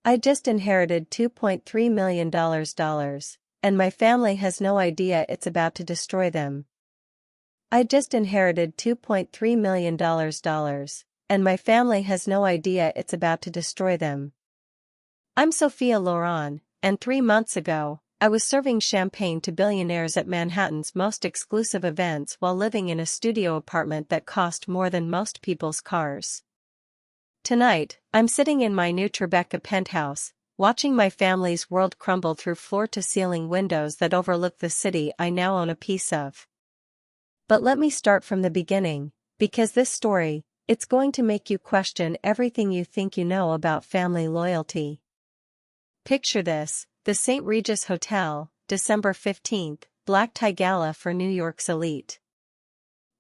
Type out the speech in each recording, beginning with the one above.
I just inherited $2.3 million, and my family has no idea it's about to destroy them. I just inherited $2.3 million, and my family has no idea it's about to destroy them. I'm Sophia Loren, and 3 months ago, I was serving champagne to billionaires at Manhattan's most exclusive events while living in a studio apartment that cost more than most people's cars. Tonight, I'm sitting in my new Tribeca penthouse, watching my family's world crumble through floor-to-ceiling windows that overlook the city I now own a piece of. But let me start from the beginning, because this story, it's going to make you question everything you think you know about family loyalty. Picture this, the St. Regis Hotel, December 15th, black tie gala for New York's elite.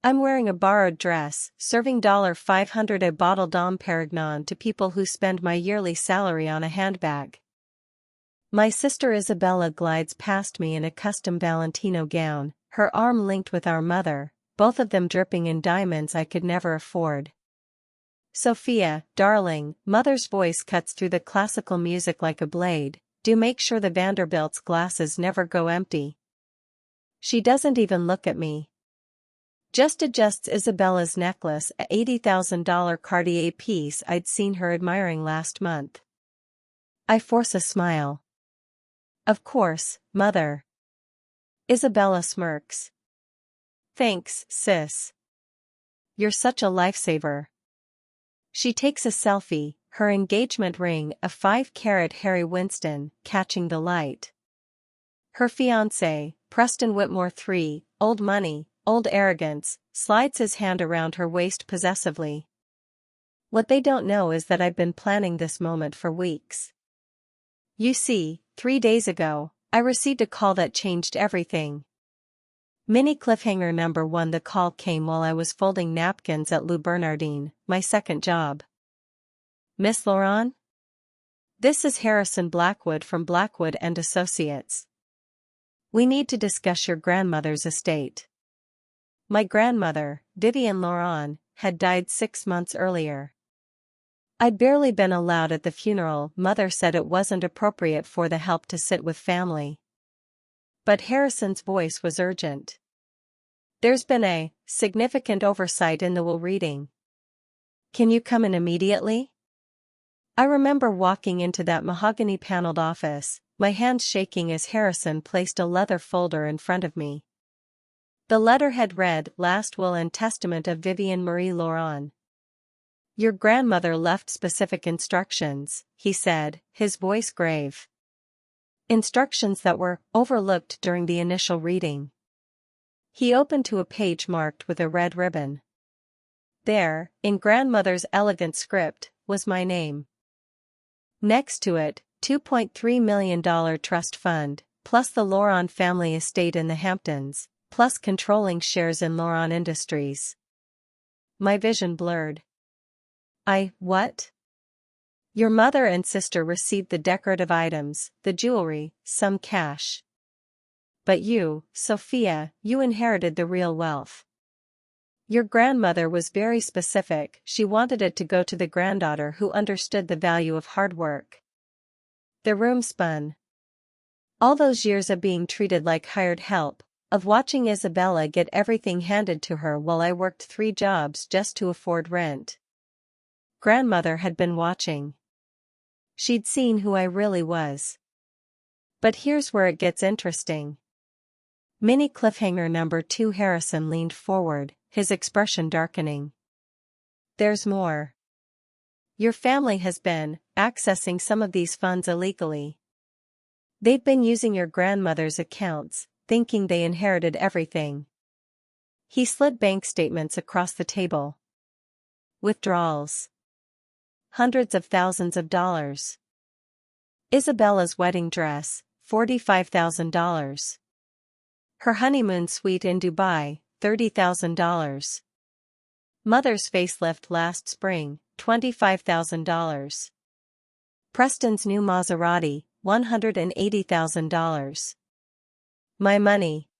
I'm wearing a borrowed dress, serving $500 a bottle Dom Perignon to people who spend my yearly salary on a handbag. My sister Isabella glides past me in a custom Valentino gown, her arm linked with our mother, both of them dripping in diamonds I could never afford. Sophia, darling, mother's voice cuts through the classical music like a blade. Do make sure the Vanderbilt's glasses never go empty. She doesn't even look at me. Just adjusts Isabella's necklace, a $80,000 Cartier piece I'd seen her admiring last month. I force a smile. Of course, mother. Isabella smirks. Thanks, sis. You're such a lifesaver. She takes a selfie, her engagement ring a 5-carat Harry Winston, catching the light. Her fiancé, Preston Whitmore III, old money, old arrogance, slides his hand around her waist possessively. What they don't know is that I've been planning this moment for weeks. You see, 3 days ago, I received a call that changed everything. Mini cliffhanger number 1. The call came while I was folding napkins at Lou Bernardine, my second job. Miss Loren? This is Harrison Blackwood from Blackwood and Associates. We need to discuss your grandmother's estate. My grandmother, Vivian Loren, had died 6 months earlier. I'd barely been allowed at the funeral. Mother said it wasn't appropriate for the help to sit with family. But Harrison's voice was urgent. There's been a significant oversight in the will reading. Can you come in immediately? I remember walking into that mahogany-paneled office, my hands shaking as Harrison placed a leather folder in front of me. The letterhead read, Last Will and Testament of Vivian Marie Loren. Your grandmother left specific instructions, he said, his voice grave. Instructions that were overlooked during the initial reading. He opened to a page marked with a red ribbon. There, in grandmother's elegant script, was my name. Next to it, $2.3 million trust fund, plus the Loren family estate in the Hamptons, plus controlling shares in Loren Industries. My vision blurred. What? Your mother and sister received the decorative items, the jewelry, some cash. But you, Sophia, you inherited the real wealth. Your grandmother was very specific. She wanted it to go to the granddaughter who understood the value of hard work. The room spun. All those years of being treated like hired help, of watching Isabella get everything handed to her while I worked 3 jobs just to afford rent. Grandmother had been watching. She'd seen who I really was. But here's where it gets interesting. Mini cliffhanger number 2. Harrison leaned forward, his expression darkening. There's more. Your family has been accessing some of these funds illegally. They've been using your grandmother's accounts, thinking they inherited everything. He slid bank statements across the table. Withdrawals. Hundreds of thousands of dollars. Isabella's wedding dress, $45,000. Her honeymoon suite in Dubai, $30,000. Mother's facelift last spring, $25,000. Preston's new Maserati, $180,000. My money.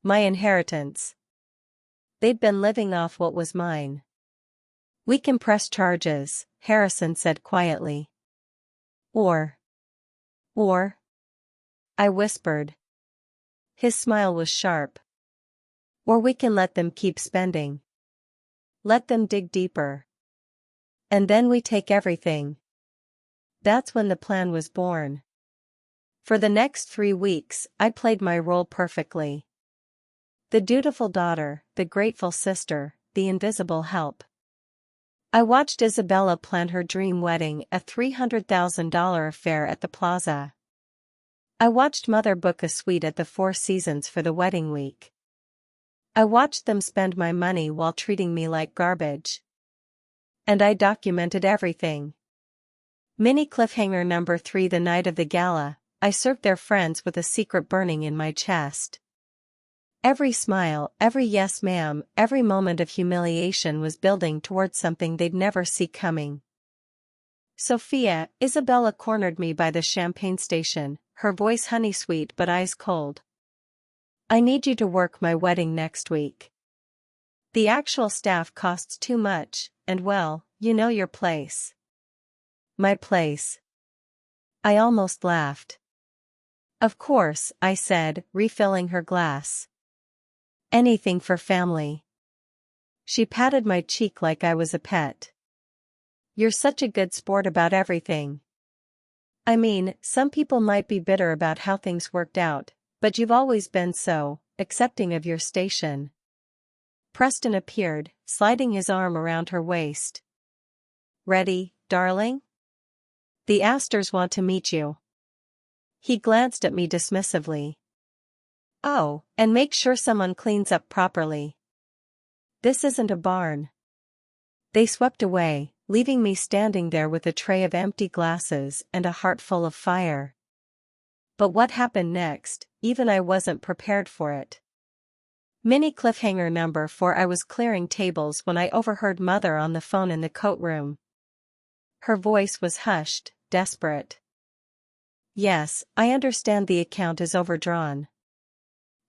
My inheritance. They'd been living off what was mine. We can press charges, Harrison said quietly. Or, or, I whispered. His smile was sharp. Or we can let them keep spending. Let them dig deeper. And then we take everything. That's when the plan was born. For the next 3 weeks, I played my role perfectly. The dutiful daughter, the grateful sister, the invisible help. I watched Isabella plan her dream wedding, a $300,000 affair at the plaza. I watched Mother book a suite at the Four Seasons for the wedding week. I watched them spend my money while treating me like garbage. And I documented everything. Mini cliffhanger number 3. The night of the gala, I served their friends with a secret burning in my chest. Every smile, every yes ma'am, every moment of humiliation was building towards something they'd never see coming. Sophia, Isabella cornered me by the champagne station, her voice honey-sweet but eyes cold. I need you to work my wedding next week. The actual staff costs too much, and well, you know your place. My place. I almost laughed. Of course, I said, refilling her glass. Anything for family. She patted my cheek like I was a pet. You're such a good sport about everything. I mean, some people might be bitter about how things worked out, but you've always been so accepting of your station. Preston appeared, sliding his arm around her waist. Ready, darling? The Astors want to meet you. He glanced at me dismissively. Oh, and make sure someone cleans up properly. This isn't a barn. They swept away, leaving me standing there with a tray of empty glasses and a heart full of fire. But what happened next, even I wasn't prepared for it. Mini cliffhanger number 4. I was clearing tables when I overheard Mother on the phone in the coat room. Her voice was hushed, desperate. Yes, I understand the account is overdrawn.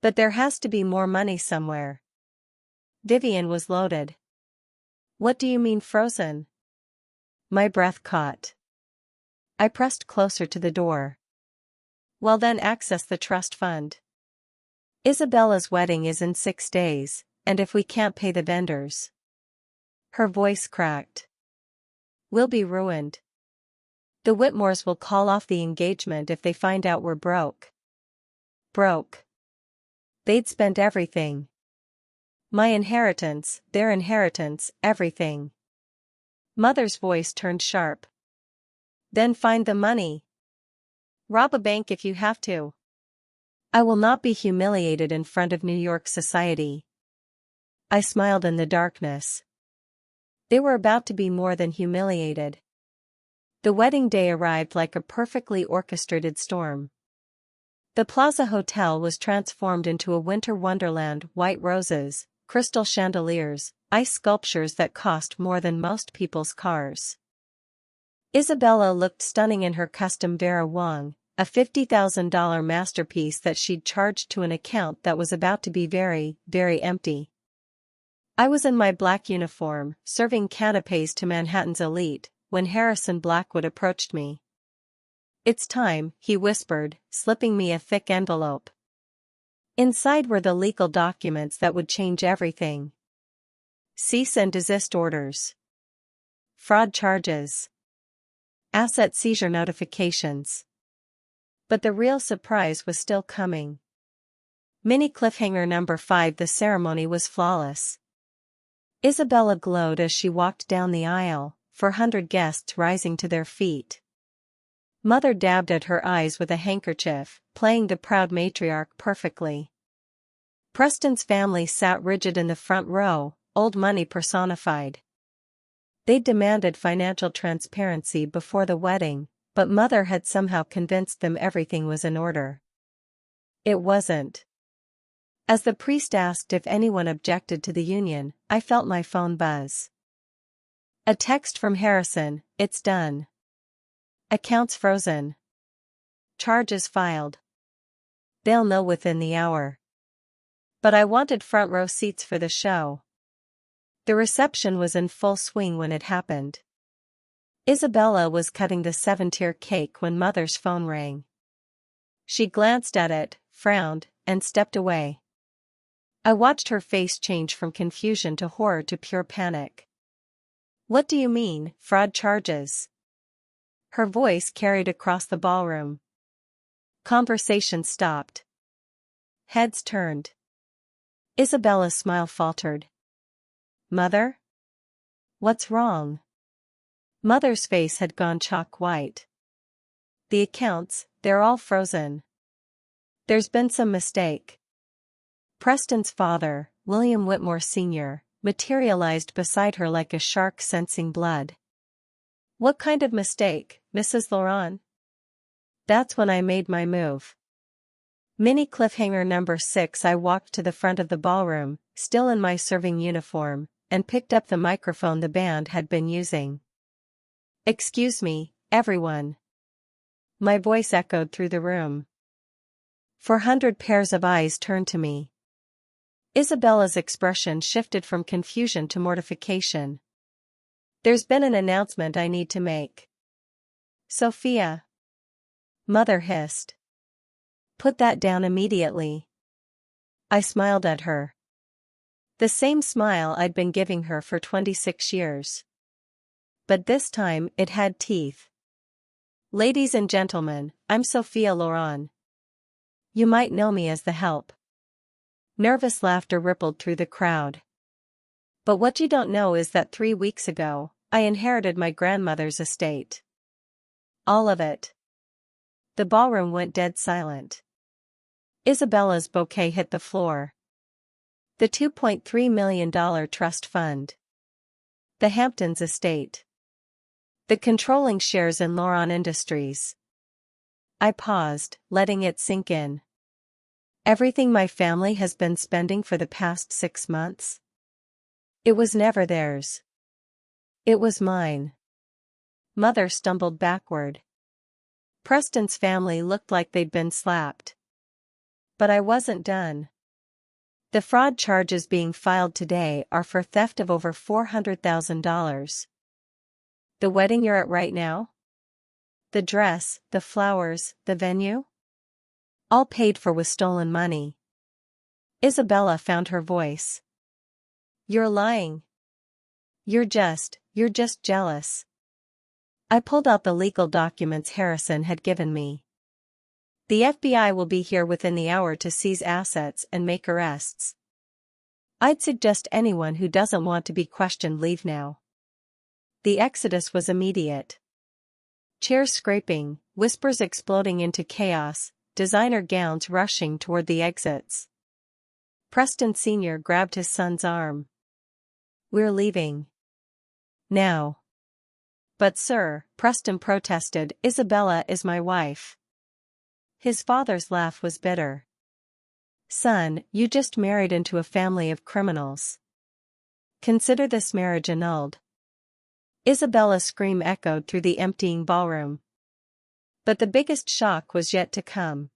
But there has to be more money somewhere. Vivian was loaded. What do you mean frozen? My breath caught. I pressed closer to the door. Well then access the trust fund. Isabella's wedding is in 6 days, and if we can't pay the vendors. Her voice cracked. We'll be ruined. The Whitmores will call off the engagement if they find out we're broke. Broke. They'd spent everything. My inheritance, their inheritance, everything. Mother's voice turned sharp. Then find the money. Rob a bank if you have to. I will not be humiliated in front of New York society. I smiled in the darkness. They were about to be more than humiliated. The wedding day arrived like a perfectly orchestrated storm. The Plaza Hotel was transformed into a winter wonderland. White roses, crystal chandeliers, ice sculptures that cost more than most people's cars. Isabella looked stunning in her custom Vera Wang, a $50,000 masterpiece that she'd charged to an account that was about to be very, very empty. I was in my black uniform, serving canapes to Manhattan's elite, when Harrison Blackwood approached me. It's time, he whispered, slipping me a thick envelope. Inside were the legal documents that would change everything. Cease and desist orders. Fraud charges. Asset seizure notifications. But the real surprise was still coming. Mini cliffhanger number 5. The ceremony was flawless. Isabella glowed as she walked down the aisle, 400 guests rising to their feet. Mother dabbed at her eyes with a handkerchief, playing the proud matriarch perfectly. Preston's family sat rigid in the front row, old money personified. They demanded financial transparency before the wedding, but Mother had somehow convinced them everything was in order. It wasn't. As the priest asked if anyone objected to the union, I felt my phone buzz. A text from Harrison, it's done. Accounts frozen. Charges filed. They'll know within the hour. But I wanted front row seats for the show. The reception was in full swing when it happened. Isabella was cutting the 7-tier cake when Mother's phone rang. She glanced at it, frowned, and stepped away. I watched her face change from confusion to horror to pure panic. "What do you mean, fraud charges?" Her voice carried across the ballroom. Conversation stopped. Heads turned. Isabella's smile faltered. "Mother? What's wrong?" Mother's face had gone chalk white. "The accounts, they're all frozen. There's been some mistake." Preston's father, William Whitmore Sr., materialized beside her like a shark sensing blood. "What kind of mistake, Mrs. Laurent?" That's when I made my move. Mini cliffhanger number 6. I walked to the front of the ballroom, still in my serving uniform, and picked up the microphone the band had been using. "Excuse me, everyone." My voice echoed through the room. 400 pairs of eyes turned to me. Isabella's expression shifted from confusion to mortification. "There's been an announcement I need to make." "Sophia." Mother hissed. "Put that down immediately." I smiled at her. The same smile I'd been giving her for 26 years. But this time it had teeth. "Ladies and gentlemen, I'm Sophia Laurent. You might know me as the Help." Nervous laughter rippled through the crowd. "But what you don't know is that 3 weeks ago, I inherited my grandmother's estate. All of it." The ballroom went dead silent. Isabella's bouquet hit the floor. The $2.3 million trust fund. The Hamptons estate. The controlling shares in Laurent Industries. I paused, letting it sink in. Everything my family has been spending for the past 6 months? It was never theirs. It was mine. Mother stumbled backward. Preston's family looked like they'd been slapped. But I wasn't done. The fraud charges being filed today are for theft of over $400,000. The wedding you're at right now? The dress, the flowers, the venue? All paid for with stolen money. Isabella found her voice. "You're lying. You're just jealous." I pulled out the legal documents Harrison had given me. "The FBI will be here within the hour to seize assets and make arrests. I'd suggest anyone who doesn't want to be questioned leave now." The exodus was immediate. Chairs scraping, whispers exploding into chaos, designer gowns rushing toward the exits. Preston Sr. grabbed his son's arm. "We're leaving. Now." "But sir," Preston protested, "Isabella is my wife." His father's laugh was bitter. "Son, you just married into a family of criminals. Consider this marriage annulled." Isabella's scream echoed through the emptying ballroom. But the biggest shock was yet to come.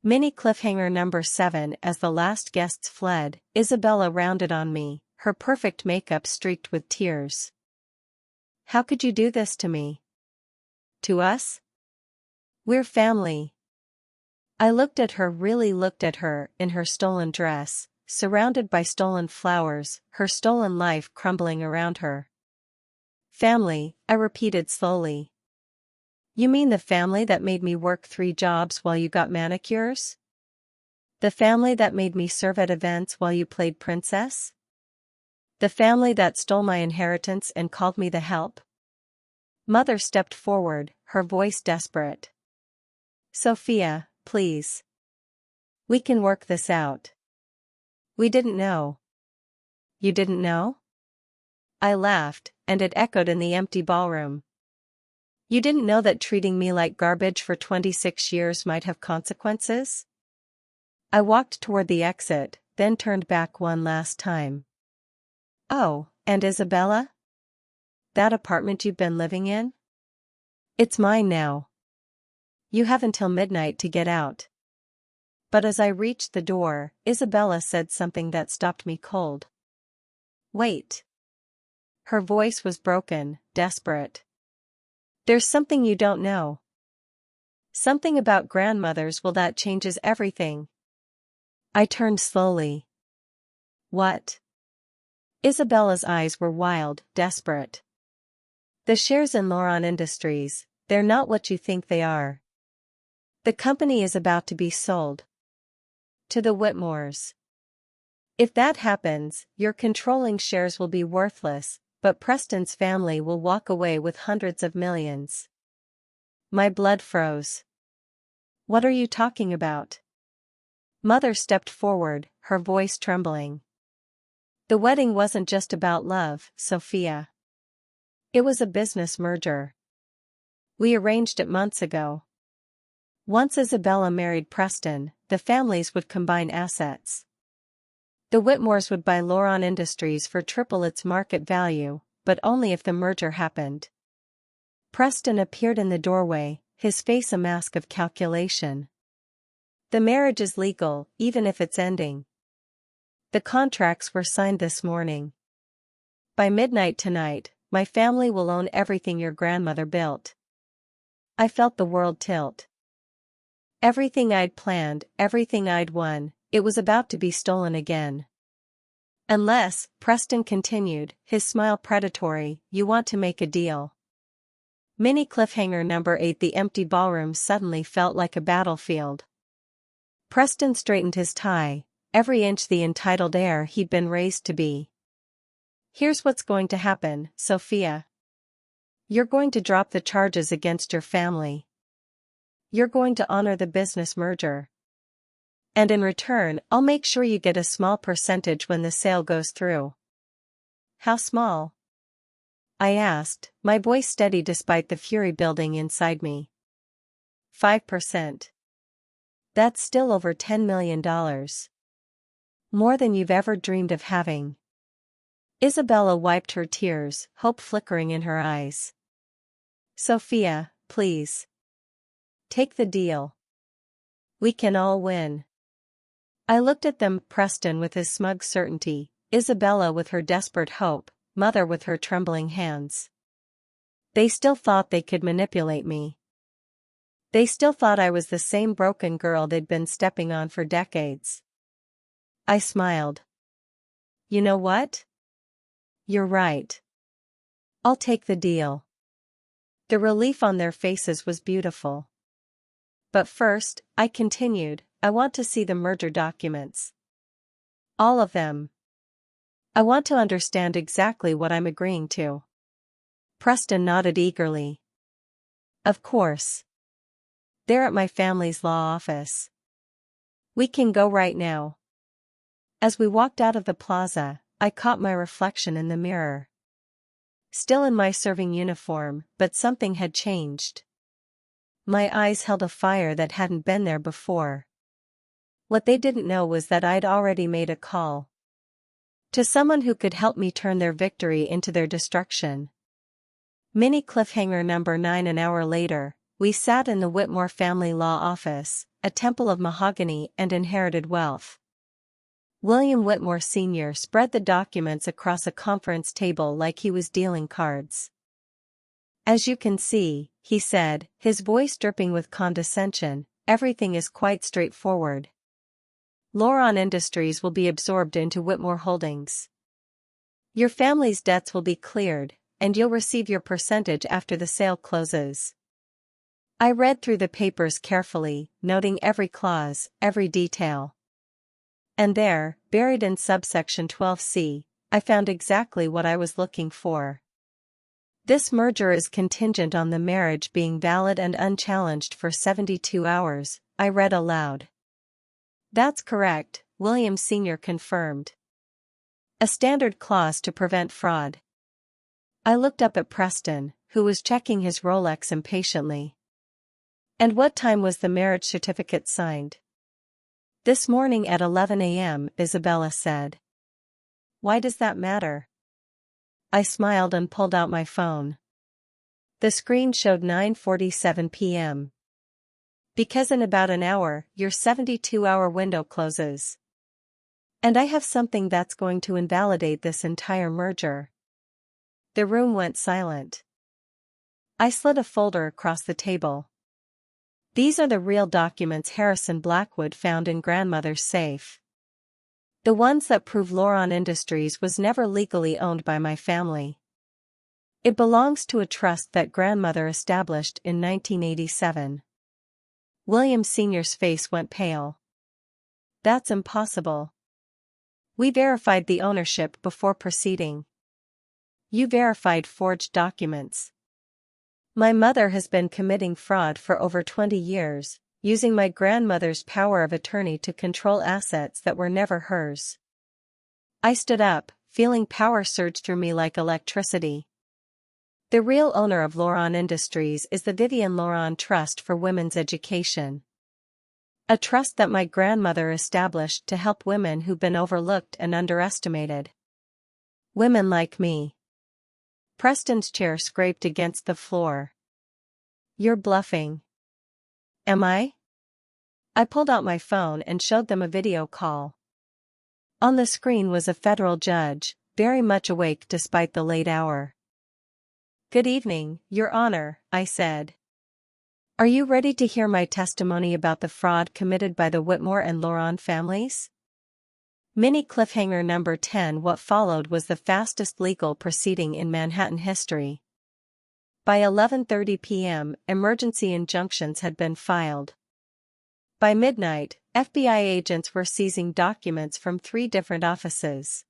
Mini cliffhanger number 7. As the last guests fled, Isabella rounded on me, her perfect makeup streaked with tears. "How could you do this to me? To us? We're family." I really looked at her, in her stolen dress, surrounded by stolen flowers, her stolen life crumbling around her. "Family," I repeated slowly. "You mean the family that made me work 3 jobs while you got manicures? The family that made me serve at events while you played princess? The family that stole my inheritance and called me the Help?" Mother stepped forward, her voice desperate. "Sophia, please. We can work this out. We didn't know." "You didn't know?" I laughed, and it echoed in the empty ballroom. "You didn't know that treating me like garbage for 26 years might have consequences?" I walked toward the exit, then turned back one last time. "Oh, and Isabella? That apartment you've been living in? It's mine now. You have until midnight to get out." But as I reached the door, Isabella said something that stopped me cold. "Wait." Her voice was broken, desperate. There's something you don't know. Something about grandmother's will that changes everything. I turned slowly. What? Isabella's eyes were wild, desperate. The shares in Loron Industries, they're not what you think they are. The company is about to be sold. To the Whitmores. If that happens, your controlling shares will be worthless, but Preston's family will walk away with hundreds of millions. My blood froze. What are you talking about? Mother stepped forward, her voice trembling. The wedding wasn't just about love, Sophia. It was a business merger. We arranged it months ago. Once Isabella married Preston, the families would combine assets. The Whitmores would buy Loron Industries for triple its market value, but only if the merger happened. Preston appeared in the doorway, his face a mask of calculation. The marriage is legal, even if it's ending. The contracts were signed this morning. By midnight tonight, my family will own everything your grandmother built. I felt the world tilt. Everything I'd planned, everything I'd won, it was about to be stolen again. Unless, Preston continued, his smile predatory, you want to make a deal. Mini cliffhanger number 8. The empty ballroom suddenly felt like a battlefield. Preston straightened his tie, every inch the entitled heir he'd been raised to be. Here's what's going to happen, Sophia. You're going to drop the charges against your family. You're going to honor the business merger. And in return, I'll make sure you get a small percentage when the sale goes through. How small? I asked, my voice steady despite the fury building inside me. 5%. That's still over $10 million. More than you've ever dreamed of having. Isabella wiped her tears, hope flickering in her eyes. Sophia, please. Take the deal. We can all win. I looked at them, Preston with his smug certainty, Isabella with her desperate hope, Mother with her trembling hands. They still thought they could manipulate me. They still thought I was the same broken girl they'd been stepping on for decades. I smiled. You know what? You're right. I'll take the deal. The relief on their faces was beautiful. But first, I continued, I want to see the merger documents. All of them. I want to understand exactly what I'm agreeing to. Preston nodded eagerly. Of course. They're at my family's law office. We can go right now. As we walked out of the plaza, I caught my reflection in the mirror. Still in my serving uniform, but something had changed. My eyes held a fire that hadn't been there before. What they didn't know was that I'd already made a call. To someone who could help me turn their victory into their destruction. Mini cliffhanger number 9. An hour later, we sat in the Whitmore family law office, a temple of mahogany and inherited wealth. William Whitmore Sr. spread the documents across a conference table like he was dealing cards. As you can see, he said, his voice dripping with condescension, everything is quite straightforward. Loron Industries will be absorbed into Whitmore Holdings. Your family's debts will be cleared, and you'll receive your percentage after the sale closes. I read through the papers carefully, noting every clause, every detail. And there, buried in subsection 12C, I found exactly what I was looking for. This merger is contingent on the marriage being valid and unchallenged for 72 hours, I read aloud. That's correct, William Sr. confirmed. A standard clause to prevent fraud. I looked up at Preston, who was checking his Rolex impatiently. And what time was the marriage certificate signed? This morning at 11 a.m., Isabella said. Why does that matter? I smiled and pulled out my phone. The screen showed 9:47 p.m. Because in about an hour, your 72-hour window closes. And I have something that's going to invalidate this entire merger. The room went silent. I slid a folder across the table. These are the real documents Harrison Blackwood found in grandmother's safe. The ones that prove Loron Industries was never legally owned by my family. It belongs to a trust that grandmother established in 1987. William Sr.'s face went pale. That's impossible. We verified the ownership before proceeding. You verified forged documents. My mother has been committing fraud for over 20 years, using my grandmother's power of attorney to control assets that were never hers. I stood up, feeling power surge through me like electricity. The real owner of Loron Industries is the Vivian Loron Trust for Women's Education. A trust that my grandmother established to help women who've been overlooked and underestimated. Women like me. Preston's chair scraped against the floor. You're bluffing. Am I? I pulled out my phone and showed them a video call. On the screen was a federal judge, very much awake despite the late hour. Good evening, Your Honor, I said. Are you ready to hear my testimony about the fraud committed by the Whitmore and Loron families? Mini cliffhanger number 10. What followed was the fastest legal proceeding in Manhattan history. By 11:30 p.m., emergency injunctions had been filed. By midnight, FBI agents were seizing documents from 3 different offices.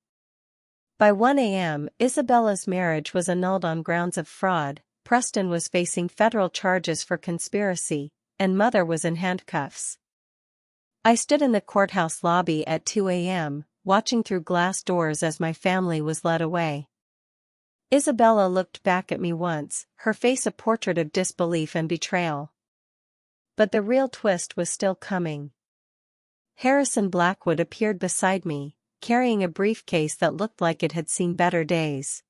By 1 a.m., Isabella's marriage was annulled on grounds of fraud, Preston was facing federal charges for conspiracy, and Mother was in handcuffs. I stood in the courthouse lobby at 2 a.m., watching through glass doors as my family was led away. Isabella looked back at me once, her face a portrait of disbelief and betrayal. But the real twist was still coming. Harrison Blackwood appeared beside me, carrying a briefcase that looked like it had seen better days.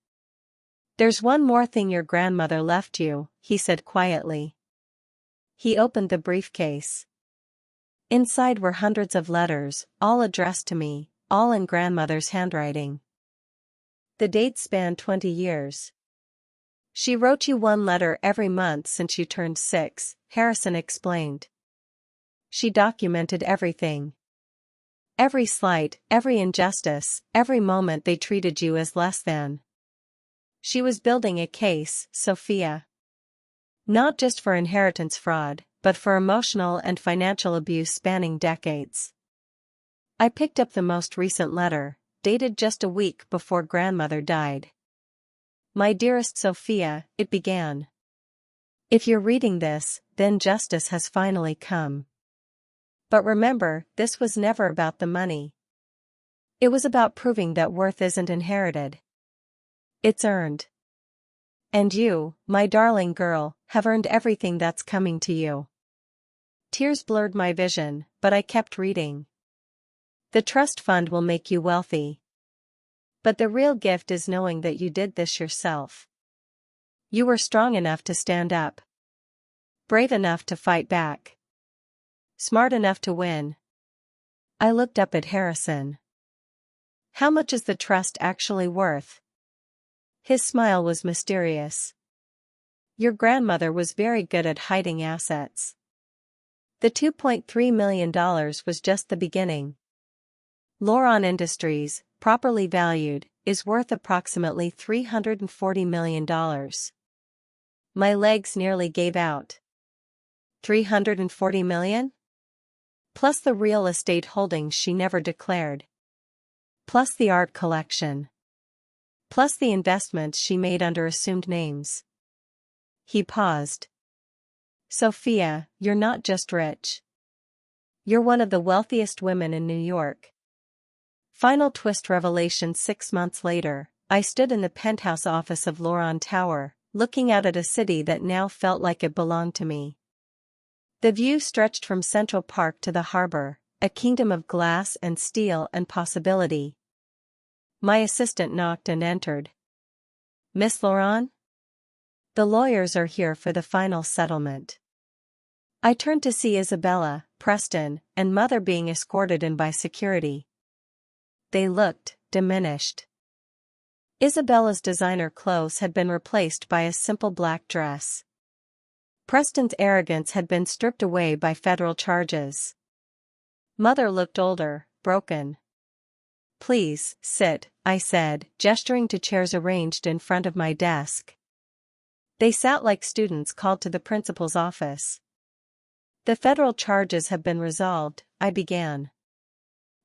There's one more thing your grandmother left you, he said quietly. He opened the briefcase. Inside were hundreds of letters, all addressed to me, all in grandmother's handwriting. The dates spanned 20 years. She wrote you 1 letter every month since you turned 6, Harrison explained. She documented everything. Every slight, every injustice, every moment they treated you as less than. She was building a case, Sophia. Not just for inheritance fraud, but for emotional and financial abuse spanning decades. I picked up the most recent letter, dated just a week before grandmother died. My dearest Sophia, it began. If you're reading this, then justice has finally come. But remember, this was never about the money. It was about proving that worth isn't inherited. It's earned. And you, my darling girl, have earned everything that's coming to you. Tears blurred my vision, but I kept reading. The trust fund will make you wealthy. But the real gift is knowing that you did this yourself. You were strong enough to stand up. Brave enough to fight back. Smart enough to win. I looked up at Harrison. How much is the trust actually worth? His smile was mysterious. Your grandmother was very good at hiding assets. The $2.3 million was just the beginning. Loron Industries, properly valued, is worth approximately $340 million. My legs nearly gave out. $340 million? Plus the real estate holdings she never declared. Plus the art collection. Plus the investments she made under assumed names. He paused. Sophia, you're not just rich. You're one of the wealthiest women in New York. Final twist revelation. 6 months later, I stood in the penthouse office of Loron Tower, looking out at a city that now felt like it belonged to me. The view stretched from Central Park to the harbor, a kingdom of glass and steel and possibility. My assistant knocked and entered. Miss Loron? The lawyers are here for the final settlement. I turned to see Isabella, Preston, and Mother being escorted in by security. They looked diminished. Isabella's designer clothes had been replaced by a simple black dress. Preston's arrogance had been stripped away by federal charges. Mother looked older, broken. "Please, sit," I said, gesturing to chairs arranged in front of my desk. They sat like students called to the principal's office. "The federal charges have been resolved," I began.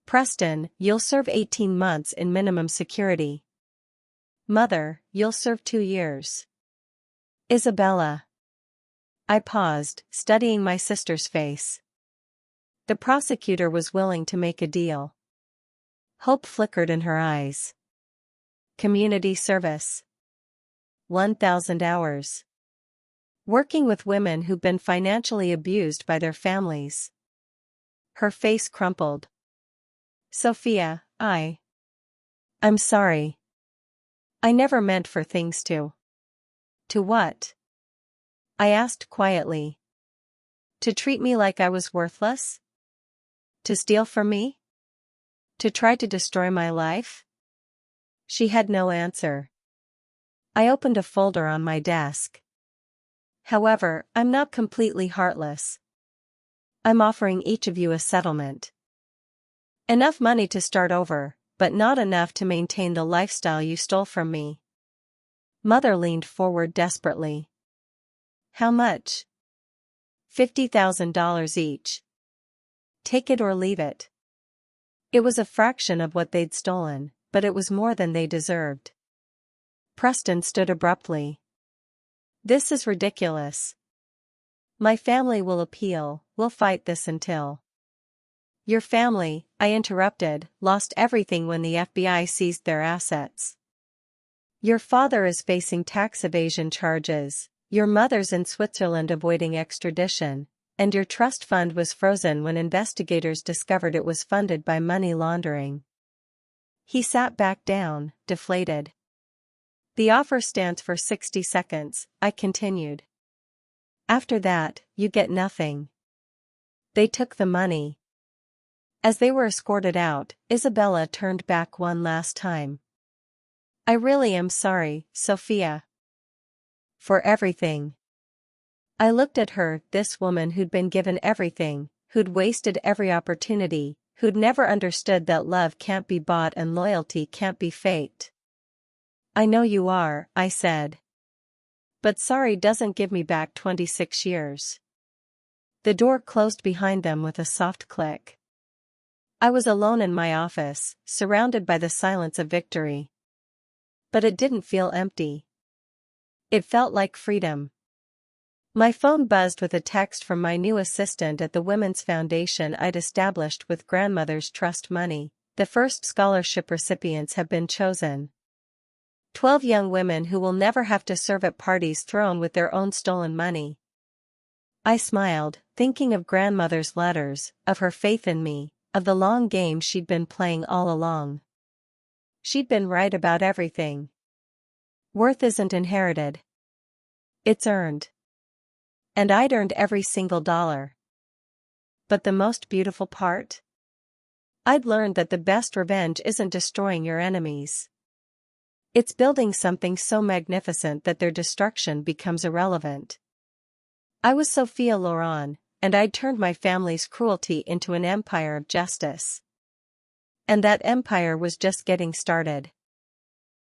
"Preston, you'll serve 18 months in minimum security. Mother, you'll serve 2 years. Isabella." I paused, studying my sister's face. The prosecutor was willing to make a deal. Hope flickered in her eyes. Community service. 1,000 hours. Working with women who've been financially abused by their families. Her face crumpled. "Sophia, I'm sorry. I never meant for things to." "To what?" I asked quietly. "To treat me like I was worthless? To steal from me? To try to destroy my life?" She had no answer. I opened a folder on my desk. "However, I'm not completely heartless. I'm offering each of you a settlement. Enough money to start over, but not enough to maintain the lifestyle you stole from me." Mother leaned forward desperately. "How much?" $50,000 each. Take it or leave it." It was a fraction of what they'd stolen, but it was more than they deserved. Preston stood abruptly. "This is ridiculous. My family will appeal, we'll fight this until—" "Your family," I interrupted, "lost everything when the FBI seized their assets. Your father is facing tax evasion charges, your mother's in Switzerland avoiding extradition, and your trust fund was frozen when investigators discovered it was funded by money laundering." He sat back down, deflated. "The offer stands for 60 seconds, I continued. "After that, you get nothing." They took the money. As they were escorted out, Isabella turned back one last time. "I really am sorry, Sophia. For everything." I looked at her, this woman who'd been given everything, who'd wasted every opportunity, who'd never understood that love can't be bought and loyalty can't be faked. "I know you are," I said. "But sorry doesn't give me back 26 years. The door closed behind them with a soft click. I was alone in my office, surrounded by the silence of victory. But it didn't feel empty. It felt like freedom. My phone buzzed with a text from my new assistant at the Women's Foundation I'd established with grandmother's trust money. "The first scholarship recipients have been chosen. 12 young women who will never have to serve at parties thrown with their own stolen money." I smiled, thinking of grandmother's letters, of her faith in me, of the long game she'd been playing all along. She'd been right about everything. Worth isn't inherited. It's earned. And I'd earned every single dollar. But the most beautiful part? I'd learned that the best revenge isn't destroying your enemies. It's building something so magnificent that their destruction becomes irrelevant. I was Sophia Loren, and I'd turned my family's cruelty into an empire of justice. And that empire was just getting started.